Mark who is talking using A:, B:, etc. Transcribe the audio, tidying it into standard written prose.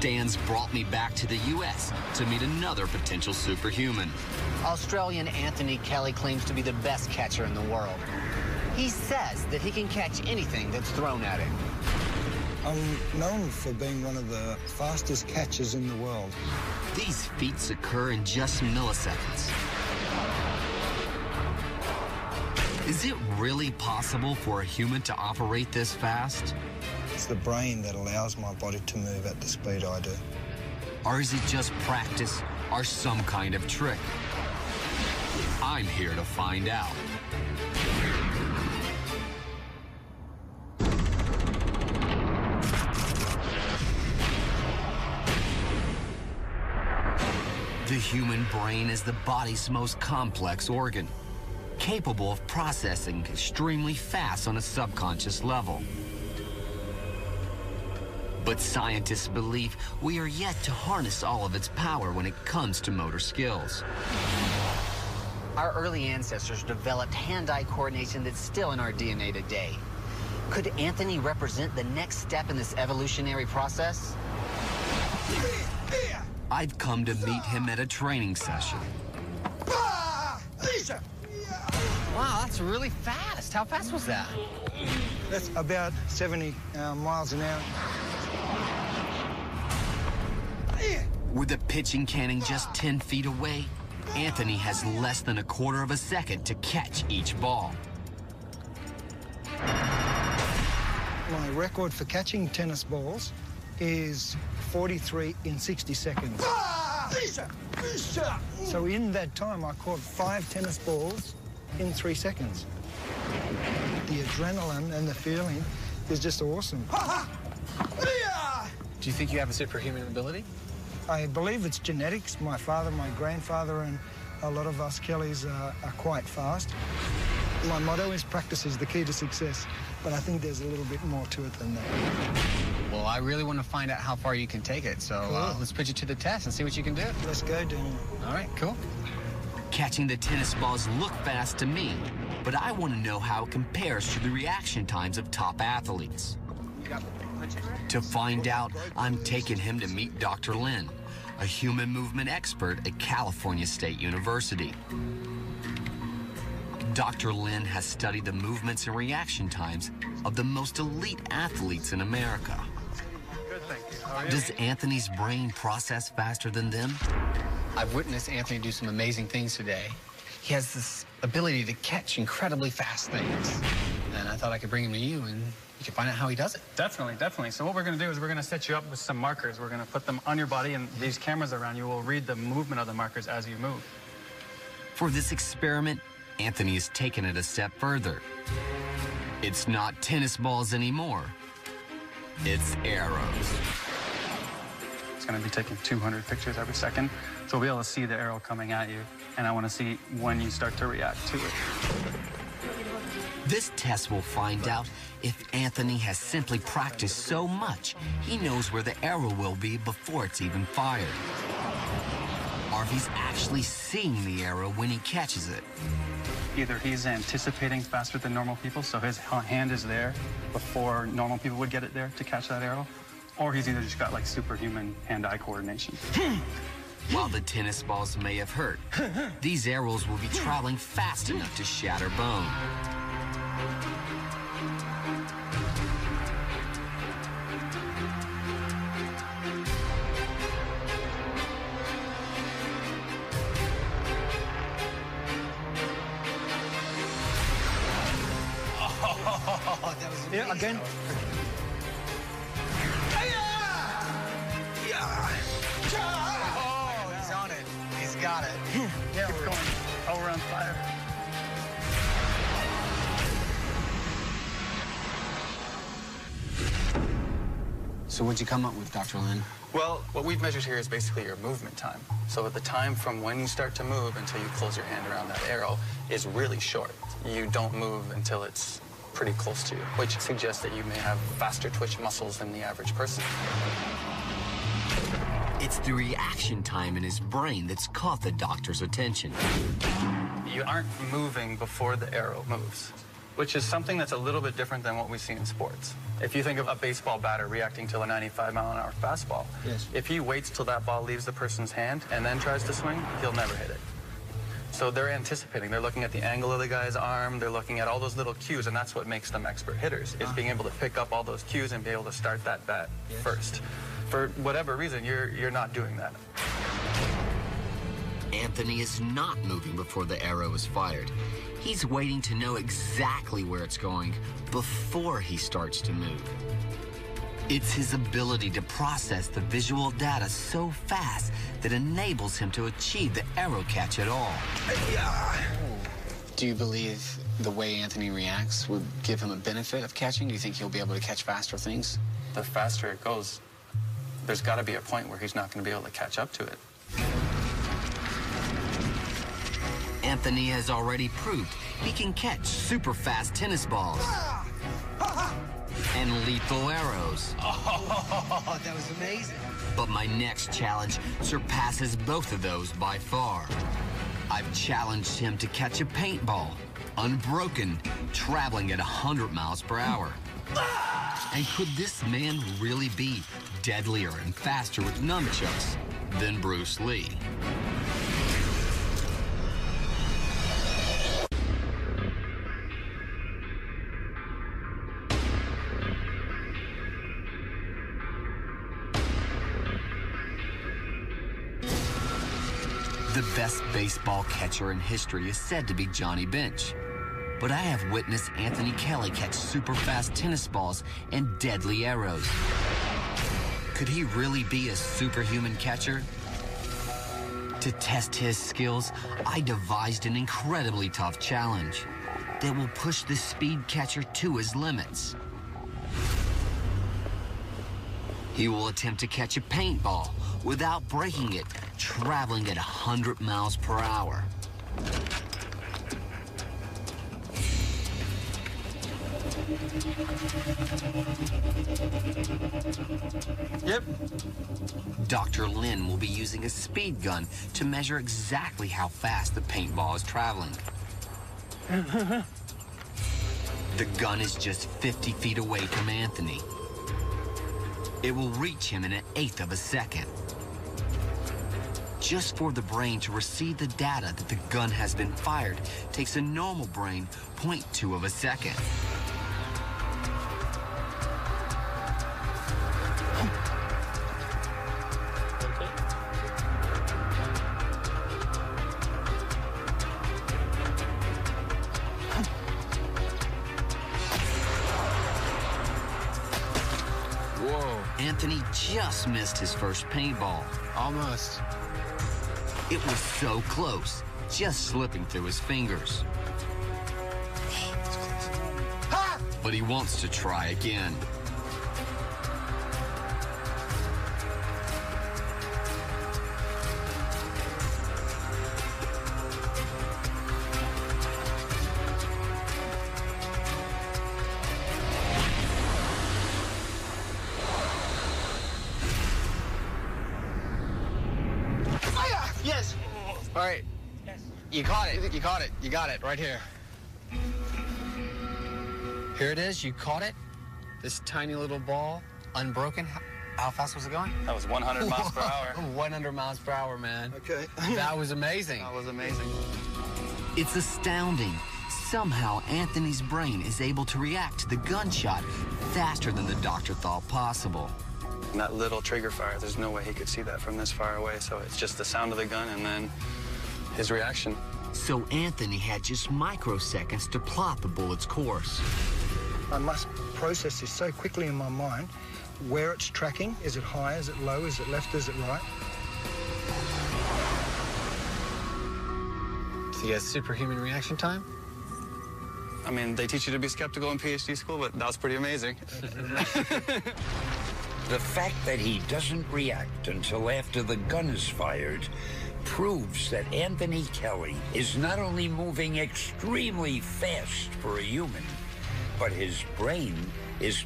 A: Dan's brought me back to the U.S. to meet another potential superhuman.
B: Australian Anthony Kelly claims to be the best catcher in the world. He says that he can catch anything that's thrown at him.
C: I'm known for being one of the fastest catchers in the world.
A: These feats occur in just milliseconds. Is it really possible for a human to operate this fast?
C: It's the brain that allows my body to move at the speed I do.
A: Or is it just practice or some kind of trick? I'm here to find out. The human brain is the body's most complex organ, capable of processing extremely fast on a subconscious level. But scientists believe we are yet to harness all of its power when it comes to motor skills.
B: Our early ancestors developed hand-eye coordination that's still in our DNA today. Could Anthony represent the next step in this evolutionary process?
A: I've come to meet him at a training session.
B: Wow, that's really fast. How fast was that?
C: That's about 70 miles an hour.
A: With the pitching cannon just 10 feet away, Anthony has less than a quarter of a second to catch each ball.
C: My record for catching tennis balls is 43 in 60 seconds. So in that time, I caught 5 tennis balls in 3 seconds. The adrenaline and the feeling is just awesome.
D: Do you think you have a superhuman ability?
C: I believe it's genetics. My father, my grandfather, and a lot of us Kellys are quite fast. My motto is practice is the key to success, but I think there's a little bit more to it than that.
D: Well, I really want to find out how far you can take it, so
C: Cool.
D: let's put you to the test and see what you can do.
C: Let's go, Daniel.
D: All right, cool.
A: Catching the tennis balls look fast to me, but I want to know how it compares to the reaction times of top athletes. To find out, I'm taking him to meet Dr. Lin, a human movement expert at California State University. Dr. Lin has studied the movements and reaction times of the most elite athletes in America.
E: Good, thank you. How are you?
A: Does Anthony's brain process faster than them?
D: I've witnessed Anthony do some amazing things today. He has this ability to catch incredibly fast things. And I thought I could bring him to you and you could find out how he does it.
E: Definitely, definitely. So what we're going to do is we're going to set you up with some markers. We're going to put them on your body, and these cameras around you will read the movement of the markers as you move.
A: For this experiment, Anthony has taken it a step further. It's not tennis balls anymore. It's arrows.
E: It's going to be taking 200 pictures every second, so we'll be able to see the arrow coming at you, and I want to see when you start to react to it.
A: This test will find out if Anthony has simply practiced so much he knows where the arrow will be before it's even fired, or if he's actually seeing the arrow when he catches it.
E: Either he's anticipating faster than normal people, so his hand is there before normal people would get it there to catch that arrow, or he's either just got like superhuman hand-eye coordination.
A: While the tennis balls may have hurt, these arrows will be traveling fast enough to shatter bone.
C: Yeah, again.
D: Oh, he's on it. He's got it.
E: Yeah, we're going. Oh, we're on fire.
D: So what'd you come up with, Dr. Lin?
E: Well, what we've measured here is basically your movement time. So the time from when you start to move until you close your hand around that arrow is really short. You don't move until it's pretty close to you, which suggests that you may have faster twitch muscles than the average person.
A: It's the reaction time in his brain that's caught the doctor's attention.
E: You aren't moving before the arrow moves. which is something that's a little bit different than what we see in sports. If you think of a baseball batter reacting to a 95-mile-an-hour fastball,
D: yes,
E: if he waits till that ball leaves the person's hand and then tries to swing, he'll never hit it. So they're anticipating. They're looking at the angle of the guy's arm. They're looking at all those little cues, and that's what makes them expert hitters, is being able to pick up all those cues and be able to start that bat first. For whatever reason, you're not doing that.
A: Anthony is not moving before the arrow is fired. He's waiting to know exactly where it's going before he starts to move. It's his ability to process the visual data so fast that enables him to achieve the arrow catch at all.
D: Do you believe the way Anthony reacts would give him a benefit of catching? Do you think he'll be able to catch faster things?
E: The faster it goes, there's got to be a point where he's not going to be able to catch up to it.
A: Anthony has already proved he can catch super fast tennis balls and lethal arrows.
B: Oh, that was amazing.
A: But my next challenge surpasses both of those by far. I've challenged him to catch a paintball, unbroken, traveling at 100 miles per hour. And could this man really be deadlier and faster with nunchucks than Bruce Lee? The best baseball catcher in history is said to be Johnny Bench. But I have witnessed Anthony Kelly catch super fast tennis balls and deadly arrows. Could he really be a superhuman catcher? To test his skills, I devised an incredibly tough challenge that will push the speed catcher to his limits. He will attempt to catch a paintball without breaking it, traveling at 100 miles per hour.
E: Yep.
A: Dr. Lin will be using a speed gun to measure exactly how fast the paintball is traveling. The gun is just 50 feet away from Anthony. It will reach him in 1/8 of a second. Just for the brain to receive the data that the gun has been fired takes a normal brain 0.2 of a second. Anthony just missed his first paintball.
D: Almost.
A: It was so close, just slipping through his fingers. But he wants to try again.
D: Yes. All right. Yes. You caught it. You caught it. You got it right here. Here it is. You caught it. This tiny little ball, unbroken. How fast was it going?
E: That was 100 miles per hour.
D: 100 miles per hour, man.
C: Okay.
D: That was amazing.
E: That was amazing.
A: It's astounding. Somehow, Anthony's brain is able to react to the gunshot faster than the doctor thought possible.
E: And that little trigger fire, there's no way he could see that from this far away. So it's just the sound of the gun and then his reaction.
A: So Anthony had just microseconds to plot the bullet's course.
C: I must process this so quickly in my mind. Where it's tracking, is it high, is it low, is it left, is it right?
D: So you got superhuman reaction time?
E: I mean, they teach you to be skeptical in PhD school, but that was pretty amazing.
F: The fact that he doesn't react until after the gun is fired proves that Anthony Kelly is not only moving extremely fast for a human, but his brain is